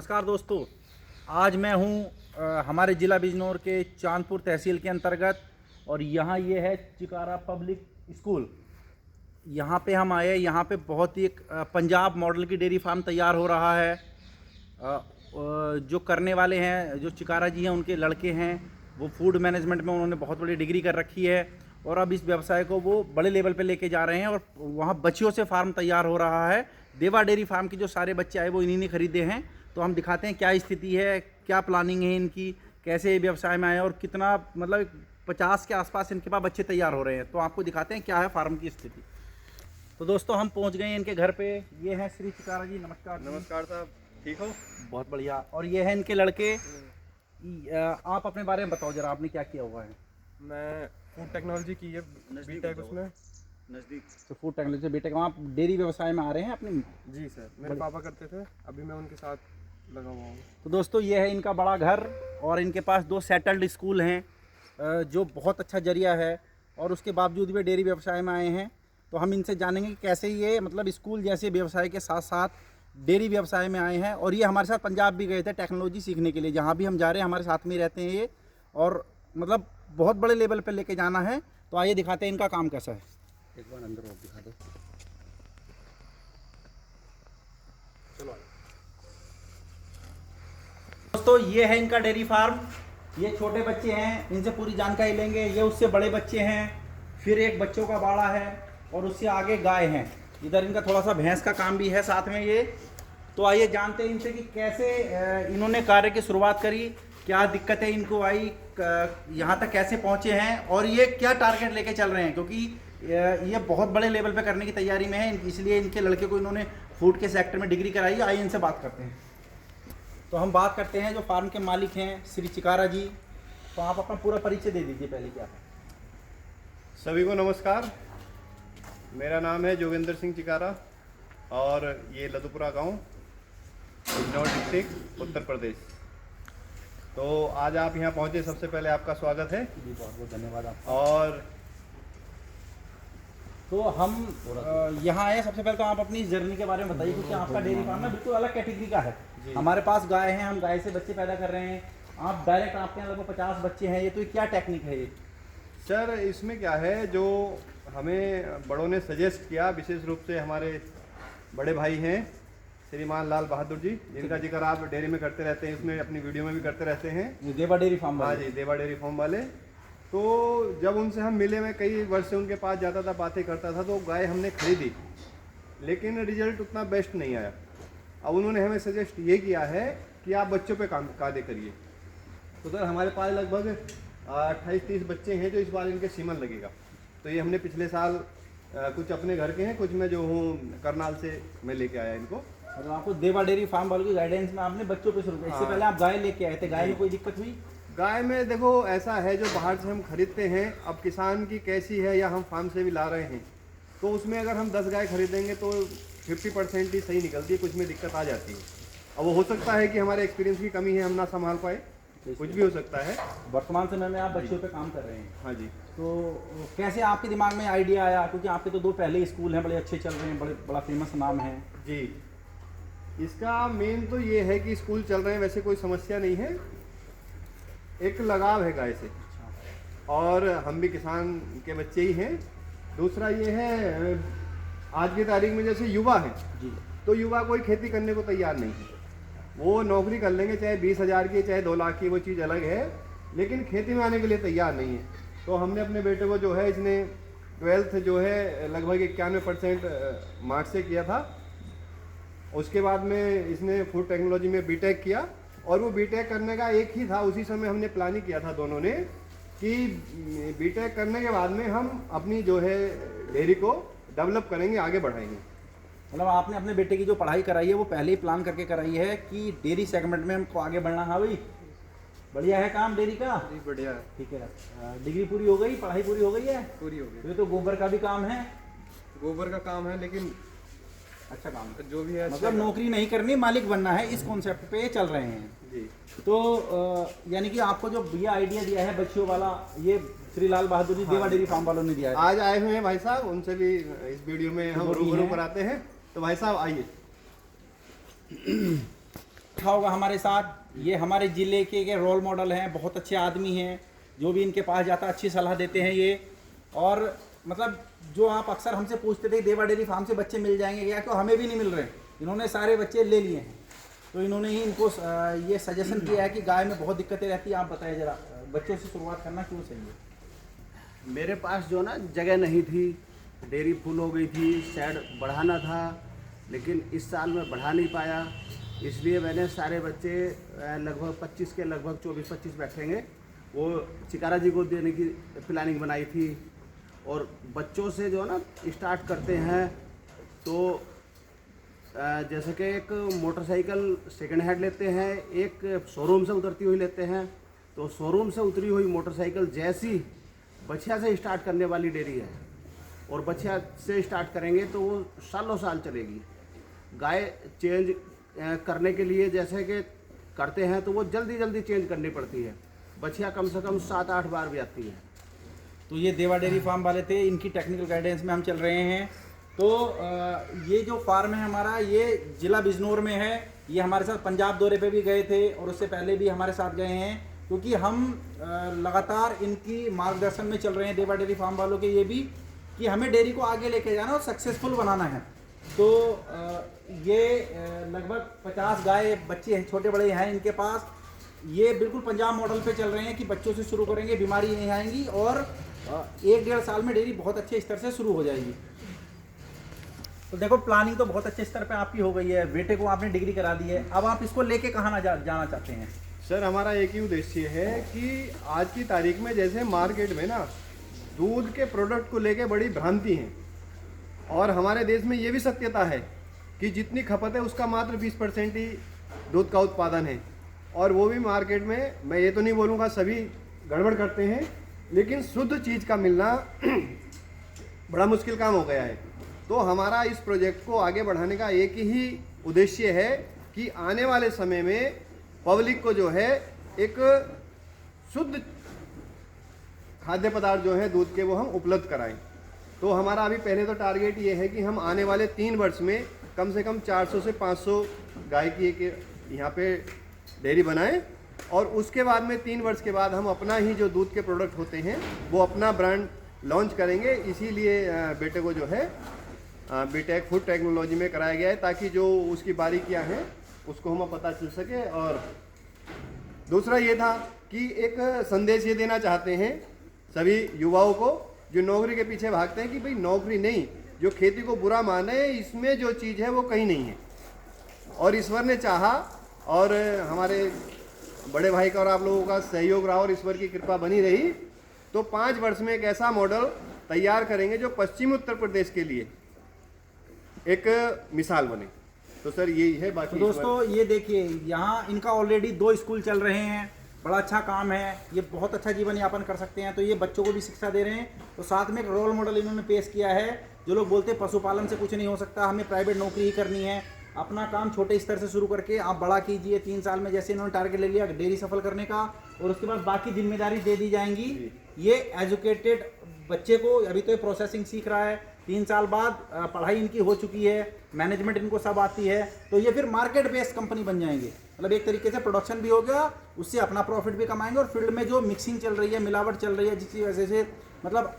नमस्कार दोस्तों, आज मैं हूँ हमारे ज़िला बिजनौर के चांदपुर तहसील के अंतर्गत और यहाँ ये है चिकारा पब्लिक स्कूल। यहाँ पे हम आए, यहाँ पे बहुत ही एक पंजाब मॉडल की डेयरी फार्म तैयार हो रहा है। जो करने वाले हैं, जो चिकारा जी हैं, उनके लड़के हैं, वो फूड मैनेजमेंट में उन्होंने बहुत बड़ी डिग्री कर रखी है और अब इस व्यवसाय को वो बड़े लेवल पे लेके जा रहे हैं और वहाँ बच्चियों से फार्म तैयार हो रहा है। देवा डेयरी फार्म के जो सारे बच्चे आए वो इन्हीं ने खरीदे हैं। तो हम दिखाते हैं क्या स्थिति है, क्या प्लानिंग है इनकी, कैसे ये व्यवसाय में आए और कितना मतलब 50 के आसपास इनके पास बच्चे तैयार हो रहे हैं। तो आपको दिखाते हैं क्या है फार्म की स्थिति। तो दोस्तों हम पहुंच गए हैं इनके घर पे। ये हैं श्री चिकारा जी। नमस्कार। नमस्कार साहब, ठीक हो? बहुत बढ़िया। और ये हैं इनके लड़के। आप अपने बारे में बताओ जरा, आपने क्या किया हुआ है? मैं फूड टेक्नोलॉजी की है बीटेक उसमें नज़दीक। तो फूड टेक्नोलॉजी बीटेक, आप डेयरी व्यवसाय में आ रहे हैं अपने? जी सर, मेरे पापा करते थे, अभी मैं उनके साथ लगा हुआ हूँ। तो दोस्तों ये है इनका बड़ा घर और इनके पास 2 सेटल्ड स्कूल हैं जो बहुत अच्छा जरिया है और उसके बावजूद भी डेयरी व्यवसाय में आए हैं। तो हम इनसे जानेंगे कि कैसे ये मतलब स्कूल जैसे व्यवसाय के साथ साथ डेयरी व्यवसाय में आए हैं। और ये हमारे साथ पंजाब भी गए थे टेक्नोलॉजी सीखने के लिए। जहाँ भी हम जा रहे हैं हमारे साथ में रहते हैं ये, और मतलब बहुत बड़े लेवल पर लेके जाना है। तो आइए दिखाते हैं इनका काम कैसा है। एक बार अंदर और दिखा दो। चलो दोस्तों, ये है इनका डेयरी फार्म। ये छोटे बच्चे हैं, इनसे पूरी जानकारी लेंगे। ये उससे बड़े बच्चे हैं, फिर एक बच्चों का बाड़ा है और उससे आगे गाय हैं। इधर इनका थोड़ा सा भैंस का काम भी है साथ में ये। तो आइए जानते हैं इनसे कि कैसे इन्होंने कार्य की शुरुआत करी, क्या दिक्कतें इनको आई, यहाँ तक कैसे पहुँचे हैं और ये क्या टारगेट लेके चल रहे हैं, क्योंकि ये बहुत बड़े लेवल पे करने की तैयारी में है। इसलिए इनके लड़के को इन्होंने फूड के सेक्टर में डिग्री कराई है। आइए इनसे बात करते हैं। तो हम बात करते हैं जो फार्म के मालिक हैं श्री चिकारा जी। तो आप अपना पूरा परिचय दे दीजिए पहले। क्या है? सभी को नमस्कार, मेरा नाम है जोगेंद्र सिंह चिकारा और ये लदुपुरा गांव, बिजनौर डिस्ट्रिक्ट, उत्तर प्रदेश। तो आज आप यहाँ पहुँचे, सबसे पहले आपका स्वागत है जी, बहुत बहुत धन्यवाद आपका। और तो हम यहाँ आए, सबसे पहले तो आप अपनी जर्नी के बारे में बताइए, क्योंकि आपका डेयरी फार्म ना बिल्कुल अलग कैटेगरी का है। हमारे पास गाय हैं, हम गाय से बच्चे पैदा कर रहे हैं। आप डायरेक्ट, आपके यहाँ लगभग 50 बच्चे हैं। ये तो क्या टेक्निक है ये? सर इसमें क्या है, जो हमें बड़ों ने सजेस्ट किया, विशेष रूप से हमारे बड़े भाई हैं श्रीमान लाल बहादुर जी, जिनका जिक्र आप डेयरी में करते रहते हैं, उसमें अपनी वीडियो में भी करते रहते हैं। ये देवा डेयरी फार्म हाँ वाले? जी, देवा डेयरी फार्म वाले। तो जब उनसे हम मिले, मैं कई वर्ष से उनके पास जाता था, बातें करता था, तो गाय हमने खरीदी, लेकिन रिजल्ट उतना बेस्ट नहीं आया। अब उन्होंने हमें सजेस्ट ये किया है कि आप बच्चों पे कार्य करिए। तो सर हमारे पास लगभग 28-30 बच्चे हैं जो इस बार इनके सीमन लगेगा। तो ये हमने पिछले साल कुछ अपने घर के हैं, कुछ मैं जो हूँ करनाल से मैं लेके आया इनको। मतलब आपको देवा डेयरी फार्म वालों की गाइडेंस में आपने बच्चों पे शुरू किया। इससे पहले आप गाय लेके आए थे, गाय में कोई दिक्कत हुई? गाय में देखो ऐसा है, जो बाहर से हम खरीदते हैं, अब किसान की कैसी है या हम फार्म से भी ला रहे हैं, तो उसमें अगर हम 10 गाय खरीदेंगे तो 50% ही सही निकलती है, कुछ में दिक्कत आ जाती है। अब वो हो सकता है कि हमारे एक्सपीरियंस की कमी है, हम ना संभाल पाए, कुछ भी हो सकता है। वर्तमान समय में आप बच्चों पे काम कर रहे हैं? हाँ जी। तो कैसे आपके दिमाग में आइडिया आया, क्योंकि आपके तो 2 पहले स्कूल हैं, बड़े अच्छे चल रहे हैं, बड़ा फेमस नाम है जी। इसका मेन तो ये है कि स्कूल चल रहे हैं, वैसे कोई समस्या नहीं है, एक लगाव है गाय से, और हम भी किसान के बच्चे ही हैं। दूसरा ये है, आज की तारीख में जैसे युवा हैं जी, तो युवा कोई खेती करने को तैयार नहीं है। वो नौकरी कर लेंगे, चाहे 20,000 की चाहे 2 लाख की, वो चीज़ अलग है, लेकिन खेती में आने के लिए तैयार नहीं है। तो हमने अपने बेटे को जो है, इसने 12th जो है लगभग 91% मार्क्स से किया था। उसके बाद में इसने फूड टेक्नोलॉजी में बीटेक किया, और वो बीटेक करने का एक ही था, उसी समय हमने प्लानिंग किया था दोनों ने कि बीटेक करने के बाद में हम अपनी जो है डेयरी को डेवलप करेंगे, आगे बढ़ाएंगे। मतलब आपने अपने बेटे की जो पढ़ाई कराई है वो पहले ही प्लान करके कराई है कि डेयरी सेगमेंट में हमको आगे बढ़ना है। भाई बढ़िया है काम डेयरी का? जी बढ़िया है। ठीक है। डिग्री पूरी हो गई, पढ़ाई पूरी हो गई है? पूरी हो गई। ये तो गोबर का भी काम है? गोबर का काम है, लेकिन अच्छा काम है, जो भी है मतलब नौकरी नहीं करनी, मालिक बनना है, इस कॉन्सेप्ट पे चल रहे हैं जी। तो यानी कि आपको जो ये आइडिया दिया है बच्चियों वाला, ये श्री लाल बहादुर जी देवा डेयरी फार्म वालों ने दिया है। आज आए हुए हैं भाई साहब, उनसे भी इस वीडियो में हम रूबरू कराते हैं। तो भाई साहब आइए। देखा होगा हमारे साथ, ये हमारे ज़िले के रोल मॉडल हैं, बहुत अच्छे आदमी हैं, जो भी इनके पास जाता है अच्छी सलाह देते हैं ये। और मतलब जो आप अक्सर हमसे पूछते थे देवा डेयरी फार्म से बच्चे मिल जाएंगे क्या, तो हमें भी नहीं मिल रहे, इन्होंने सारे बच्चे ले लिए हैं। तो इन्होंने ही इनको ये सजेशन किया है कि गाय में बहुत दिक्कतें रहती हैं, आप बताइए ज़रा बच्चों से शुरुआत करना क्यों सही है। मेरे पास जो ना जगह नहीं थी, डेयरी फुल हो गई थी, शेड बढ़ाना था, लेकिन इस साल मैं बढ़ा नहीं पाया, इसलिए मैंने सारे बच्चे लगभग 25 के लगभग 24-25 बैठेंगे वो चिकारा जी को देने की प्लानिंग बनाई थी। और बच्चों से जो है ना स्टार्ट करते हैं, तो जैसे कि एक मोटरसाइकिल सेकंड हैंड लेते हैं, एक शोरूम से उतरती हुई लेते हैं। तो शोरूम से उतरी हुई मोटरसाइकिल जैसी बछिया से स्टार्ट करने वाली डेयरी है, और बछिया से स्टार्ट करेंगे तो वो सालों साल चलेगी। गाय चेंज करने के लिए जैसे कि करते हैं तो वो जल्दी जल्दी चेंज करनी पड़ती है, बछिया कम से कम 7-8 बार भी आती है। तो ये देवा डेयरी फार्म वाले थे, इनकी टेक्निकल गाइडेंस में हम चल रहे हैं। तो ये जो फार्म है हमारा, ये ज़िला बिजनौर में है। ये हमारे साथ पंजाब दौरे पे भी गए थे और उससे पहले भी हमारे साथ गए हैं, क्योंकि हम लगातार इनकी मार्गदर्शन में चल रहे हैं देवा डेयरी फार्म वालों के, ये भी कि हमें डेयरी को आगे लेके जाना और सक्सेसफुल बनाना है। तो ये लगभग 50 गाय बच्चे हैं, छोटे बड़े हैं इनके पास। ये बिल्कुल पंजाब मॉडल पे चल रहे हैं कि बच्चों से शुरू करेंगे, बीमारी नहीं आएंगी और 1-1.5 साल में डेयरी बहुत अच्छे स्तर से शुरू हो जाएगी। तो देखो प्लानिंग तो बहुत अच्छे स्तर पे आपकी हो गई है, बेटे को आपने डिग्री करा दी है, अब आप इसको लेके कहाँ जाना चाहते हैं। सर हमारा एक ही उद्देश्य है कि आज की तारीख में जैसे मार्केट में ना दूध के प्रोडक्ट को लेके बड़ी भ्रांति है, और हमारे देश में ये भी सत्यता है कि जितनी खपत है उसका मात्र 20% ही दूध का उत्पादन है, और वो भी मार्केट में, मैं ये तो नहीं बोलूँगा सभी गड़बड़ करते हैं, लेकिन शुद्ध चीज़ का मिलना बड़ा मुश्किल काम हो गया है। तो हमारा इस प्रोजेक्ट को आगे बढ़ाने का एक ही उद्देश्य है कि आने वाले समय में पब्लिक को जो है एक शुद्ध खाद्य पदार्थ जो है दूध के वो हम उपलब्ध कराएं। तो हमारा अभी पहले तो टारगेट ये है कि हम आने वाले 3 वर्ष में कम से कम 400 से 500 गाय की एक यहाँ पे डेयरी बनाएं, और उसके बाद में 3 वर्ष के बाद हम अपना ही जो दूध के प्रोडक्ट होते हैं वो अपना ब्रांड लॉन्च करेंगे। इसीलिए बेटे को जो है बीटेक फूड टेक्नोलॉजी में कराया गया है, ताकि जो उसकी बारीकियां हैं उसको हमें पता चल सके। और दूसरा ये था कि एक संदेश ये देना चाहते हैं सभी युवाओं को जो नौकरी के पीछे भागते हैं कि भाई नौकरी नहीं, जो खेती को बुरा माने, इसमें जो चीज़ है वो कहीं नहीं है। और ईश्वर ने चाहा और हमारे बड़े भाई का और आप लोगों का सहयोग रहा और ईश्वर की कृपा बनी रही, तो 5 वर्ष में एक ऐसा मॉडल तैयार करेंगे जो पश्चिमी उत्तर प्रदेश के लिए एक मिसाल बने। तो सर यही है। बाकी तो दोस्तों ये देखिए, यहाँ इनका ऑलरेडी 2 स्कूल चल रहे हैं, बड़ा अच्छा काम है, ये बहुत अच्छा जीवन यापन कर सकते हैं। तो ये बच्चों को भी शिक्षा दे रहे हैं, तो साथ में एक रोल मॉडल इन्होंने पेश किया है। जो लोग बोलते हैं पशुपालन से कुछ नहीं हो सकता, हमें प्राइवेट नौकरी ही करनी है, अपना काम छोटे स्तर से शुरू करके आप बड़ा कीजिए। 3 साल में जैसे इन्होंने टारगेट ले लिया डेयरी सफल करने का, और उसके बाद बाकी जिम्मेदारी दे दी जाएंगी। ये एजुकेटेड बच्चे को, अभी तो ये प्रोसेसिंग सीख रहा है, 3 साल बाद पढ़ाई इनकी हो चुकी है, मैनेजमेंट इनको सब आती है, तो ये फिर मार्केट बेस्ड कंपनी बन जाएंगे। मतलब एक तरीके से प्रोडक्शन भी हो गया, उससे अपना प्रॉफिट भी कमाएंगे, और फील्ड में जो मिक्सिंग चल रही है, मिलावट चल रही है, जिसकी वजह से मतलब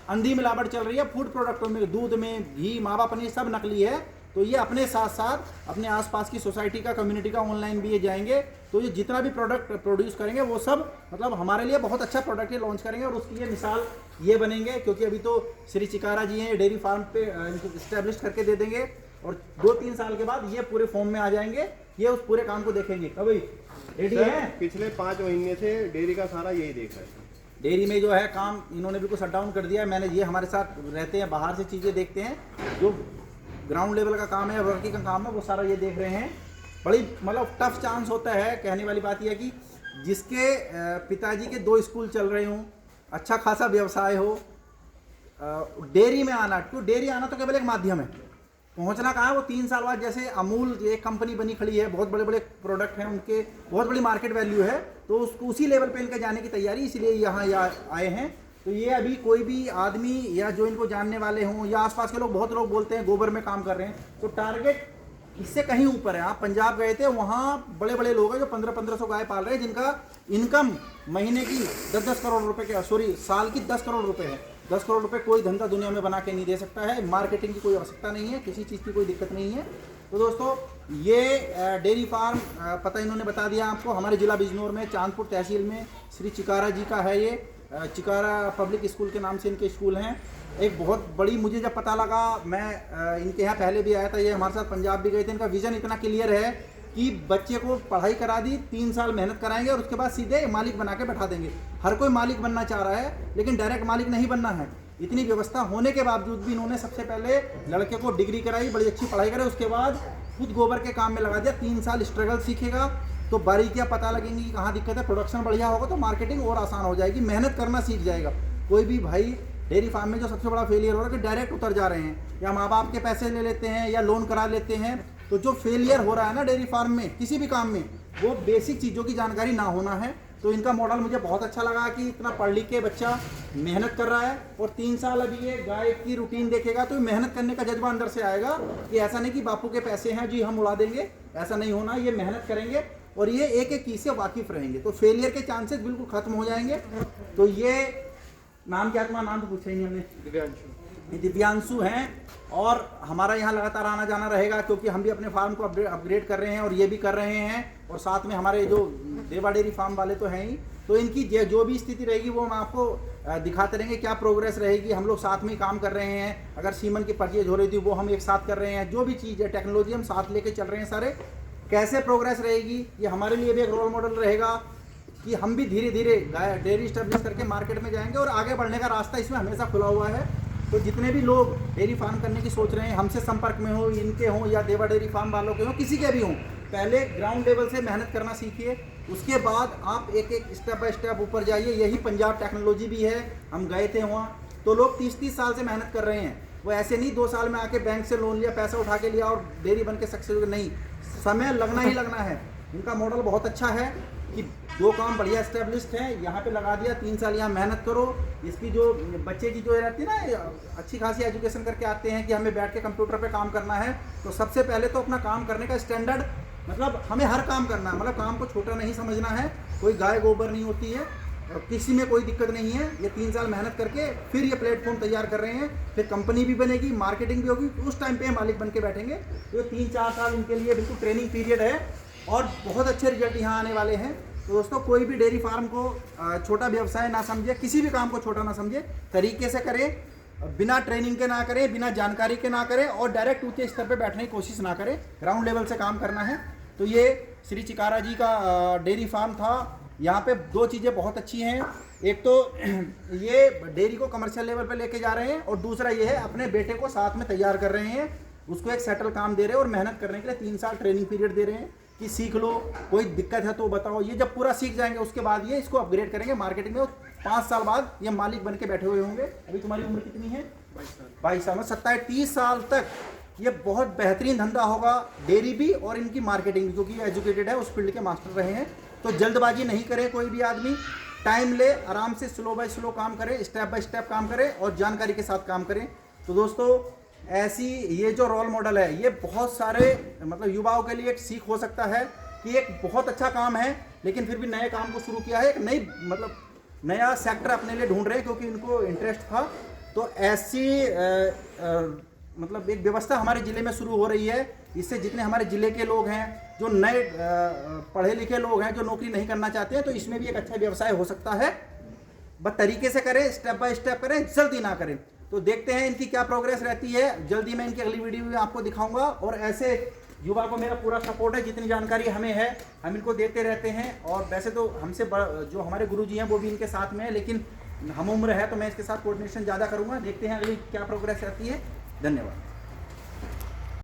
अंधी मिलावट चल रही है फूड प्रोडक्टों में, दूध में, घी, मावा पनीर सब नकली है। तो ये अपने साथ साथ अपने आसपास की सोसाइटी का, कम्युनिटी का, ऑनलाइन भी ये जाएंगे। तो ये जितना भी प्रोडक्ट प्रोड्यूस करेंगे वो सब मतलब हमारे लिए बहुत अच्छा प्रोडक्ट ही लॉन्च करेंगे, और उसकी ये मिसाल ये बनेंगे। क्योंकि अभी तो श्री चिकारा जी हैं, डेयरी फार्म पे इनको इस्टेब्लिश करके दे देंगे, और 2-3 साल के बाद ये पूरे फॉर्म में आ जाएंगे, ये उस पूरे काम को देखेंगे। भाई रेडी है? पिछले 5 महीने से डेयरी का सारा यही देख रहे हैं। डेयरी में जो है काम इन्होंने बिल्कुल शट डाउन कर दिया है। मैंने ये हमारे साथ रहते हैं, बाहर से चीज़ें देखते हैं, जो ग्राउंड लेवल का काम है, वर्किंग का काम है, वो सारा ये देख रहे हैं। बड़ी मतलब टफ चांस होता है। कहने वाली बात यह है कि जिसके पिताजी के 2 स्कूल चल रहे हों, अच्छा खासा व्यवसाय हो, डेयरी में आना, क्यों डेयरी आना तो केवल एक माध्यम है, पहुंचना कहाँ है वो 3 साल बाद। जैसे अमूल एक कंपनी बनी खड़ी है, बहुत बड़े बड़े प्रोडक्ट हैं उनके, बहुत बड़ी मार्केट वैल्यू है, तो उसको उसी लेवल पे इनके जाने की तैयारी, इसीलिए यहाँ आए हैं। तो ये अभी कोई भी आदमी या जो इनको जानने वाले हों या आसपास के लोग, बहुत लोग बोलते हैं गोबर में काम कर रहे हैं, तो टारगेट इससे कहीं ऊपर है। आप पंजाब गए थे, वहाँ बड़े बड़े लोग हैं जो 1500 गाय पाल रहे हैं, जिनका इनकम महीने की 10-10 करोड़ रुपए के, सॉरी साल की 10 करोड़ रुपए है। 10 करोड़ रुपए कोई धंधा दुनिया में बना के नहीं दे सकता है। मार्केटिंग की कोई आवश्यकता नहीं है, किसी चीज़ की कोई दिक्कत नहीं है। तो दोस्तों ये डेयरी फार्म पता इन्होंने बता दिया आपको, हमारे ज़िला बिजनौर में चांदपुर तहसील में श्री चिकारा जी का है। ये चिकारा पब्लिक स्कूल के नाम से इनके स्कूल हैं। एक बहुत बड़ी, मुझे जब पता लगा, मैं इनके यहाँ पहले भी आया था, ये हमारे साथ पंजाब भी गए थे। इनका विज़न इतना क्लियर है कि बच्चे को पढ़ाई करा दी, 3 साल मेहनत कराएंगे और उसके बाद सीधे मालिक बना के बैठा देंगे। हर कोई मालिक बनना चाह रहा है, लेकिन डायरेक्ट मालिक नहीं बनना है। इतनी व्यवस्था होने के बावजूद भी इन्होंने सबसे पहले लड़के को डिग्री कराई, बड़ी अच्छी पढ़ाई कराई, उसके बाद खुद गोबर के काम में लगा दिया। 3 साल स्ट्रगल सीखेगा तो बारीकियाँ पता लगेंगी कि कहाँ दिक्कत है। प्रोडक्शन बढ़िया होगा तो मार्केटिंग और आसान हो जाएगी, मेहनत करना सीख जाएगा। कोई भी भाई डेयरी फार्म में जो सबसे बड़ा फेलियर हो रहा है कि डायरेक्ट उतर जा रहे हैं, या माँ बाप के पैसे ले लेते हैं या लोन करा लेते हैं। तो जो फेलियर हो रहा है ना डेयरी फार्म में, किसी भी काम में, वो बेसिक चीज़ों की जानकारी ना होना है। तो इनका मॉडल मुझे बहुत अच्छा लगा कि इतना पढ़ लिख के बच्चा मेहनत कर रहा है और 3 साल अभी ये गाय की रूटीन देखेगा तो मेहनत करने का जज्बा अंदर से आएगा कि ऐसा नहीं कि बापू के पैसे हैं जी हम उड़ा देंगे, ऐसा नहीं होना। ये मेहनत करेंगे और ये एक एक चीज़ से वाकिफ रहेंगे, तो फेलियर के चांसेस बिल्कुल खत्म हो जाएंगे। तो ये नाम क्या, तुम्हारा नाम तो पूछा ही नहीं हमने। दिव्यांशु हैं और हमारा यहाँ लगातार आना जाना रहेगा, क्योंकि हम भी अपने फार्म को अपग्रेड कर रहे हैं और ये भी कर रहे हैं। और साथ में हमारे जो देवा डेयरी फार्म वाले तो हैं ही, तो इनकी जो भी स्थिति रहेगी वो हम आपको दिखाते रहेंगे, क्या प्रोग्रेस रहेगी। हम लोग साथ में ही काम कर रहे हैं। अगर सीमन की परचेज हो रही थी वो हम एक साथ कर रहे हैं। जो भी चीज़ है टेक्नोलॉजी हम साथ लेके चल रहे हैं सारे। कैसे प्रोग्रेस रहेगी ये हमारे लिए भी एक रोल मॉडल रहेगा कि हम भी धीरे धीरे डेयरी स्टेब्लिश करके मार्केट में जाएंगे और आगे बढ़ने का रास्ता इसमें हमेशा खुला हुआ है। तो जितने भी लोग डेयरी फार्म करने की सोच रहे हैं, हमसे संपर्क में हो, इनके हों या देवा डेयरी फार्म वालों के हों, किसी के भी हों, पहले ग्राउंड लेवल से मेहनत करना सीखिए। उसके बाद आप एक एक स्टेप बाय स्टेप ऊपर जाइए। यही पंजाब टेक्नोलॉजी भी है, हम गए थे वहाँ, तो लोग 30-30 साल से मेहनत कर रहे हैं। वो ऐसे नहीं 2 साल में आके बैंक से लोन लिया, पैसा उठा के लिया और डेयरी बन के सक्सेस हो गए, नहीं, समय लगना ही लगना है। इनका मॉडल बहुत अच्छा है कि 2 काम बढ़िया एस्टेब्लिश्ड है, यहाँ पे लगा दिया, 3 साल यहाँ मेहनत करो। इसकी जो बच्चे की जो रहती है ना, अच्छी खासी एजुकेशन करके आते हैं कि हमें बैठ के कंप्यूटर पे काम करना है, तो सबसे पहले तो अपना काम करने का स्टैंडर्ड, मतलब हमें हर काम करना है, मतलब काम को छोटा नहीं समझना है। कोई गाय गोबर नहीं होती है और किसी में कोई दिक्कत नहीं है। ये 3 साल मेहनत करके फिर ये प्लेटफॉर्म तैयार कर रहे हैं, फिर कंपनी भी बनेगी, मार्केटिंग भी होगी, उस टाइम पे मालिक बन के बैठेंगे। तो 3-4 साल इनके लिए बिल्कुल ट्रेनिंग पीरियड है और बहुत अच्छे रिजल्ट यहाँ आने वाले हैं। तो दोस्तों कोई भी डेयरी फार्म को छोटा व्यवसाय ना समझे, किसी भी काम को छोटा ना समझे, तरीके से करें, बिना ट्रेनिंग के ना करें, बिना जानकारी के ना करें और डायरेक्ट ऊंचे स्तर पे बैठने की कोशिश ना करें। ग्राउंड लेवल से काम करना है। तो ये श्री चिकारा जी का डेयरी फार्म था। यहाँ पे 2 चीज़ें बहुत अच्छी हैं। एक तो ये डेयरी को कमर्शियल लेवल पे लेके जा रहे हैं और दूसरा ये है अपने बेटे को साथ में तैयार कर रहे हैं, उसको एक सेटल काम दे रहे हैं और मेहनत करने के लिए 3 साल ट्रेनिंग पीरियड दे रहे हैं कि सीख लो, कोई दिक्कत है तो बताओ। ये जब पूरा सीख जाएंगे उसके बाद ये इसको अपग्रेड करेंगे मार्केटिंग में, और 5 साल बाद ये मालिक बन के बैठे हुए होंगे। अभी तुम्हारी उम्र कितनी है? 22 साल में 27-30 साल तक ये बहुत बेहतरीन धंधा होगा, डेयरी भी और इनकी मार्केटिंग भी, क्योंकि ये एजुकेटेड है, उस फील्ड के मास्टर रहे हैं। तो जल्दबाजी नहीं करे कोई भी आदमी, टाइम ले, आराम से स्लो बाय स्लो काम करे, स्टेप बाय स्टेप काम करे और जानकारी के साथ काम करें। तो दोस्तों ऐसी ये जो रोल मॉडल है ये बहुत सारे मतलब युवाओं के लिए एक सीख हो सकता है कि एक बहुत अच्छा काम है लेकिन फिर भी नए काम को शुरू किया है, एक नई मतलब नया सेक्टर अपने लिए ढूंढ रहे हैं क्योंकि इनको इंटरेस्ट था। तो ऐसी मतलब एक व्यवस्था हमारे ज़िले में शुरू हो रही है। इससे जितने हमारे ज़िले के लोग हैं, जो नए पढ़े लिखे लोग हैं, जो नौकरी नहीं करना चाहते हैं, तो इसमें भी एक अच्छा व्यवसाय हो सकता है। बस तरीके से करें, स्टेप बाय स्टेप करें, जल्दी ना करें। तो देखते हैं इनकी क्या प्रोग्रेस रहती है। जल्दी मैं इनकी अगली वीडियो में आपको दिखाऊंगा। और ऐसे युवा को मेरा पूरा सपोर्ट है, जितनी जानकारी हमें है हम इनको देते रहते हैं। और वैसे तो हमसे जो हमारे गुरुजी हैं वो भी इनके साथ में है, लेकिन हम उम्र है तो मैं इसके साथ कोऑर्डिनेशन ज़्यादा करूँगा। देखते हैं अगली क्या प्रोग्रेस रहती है। धन्यवाद।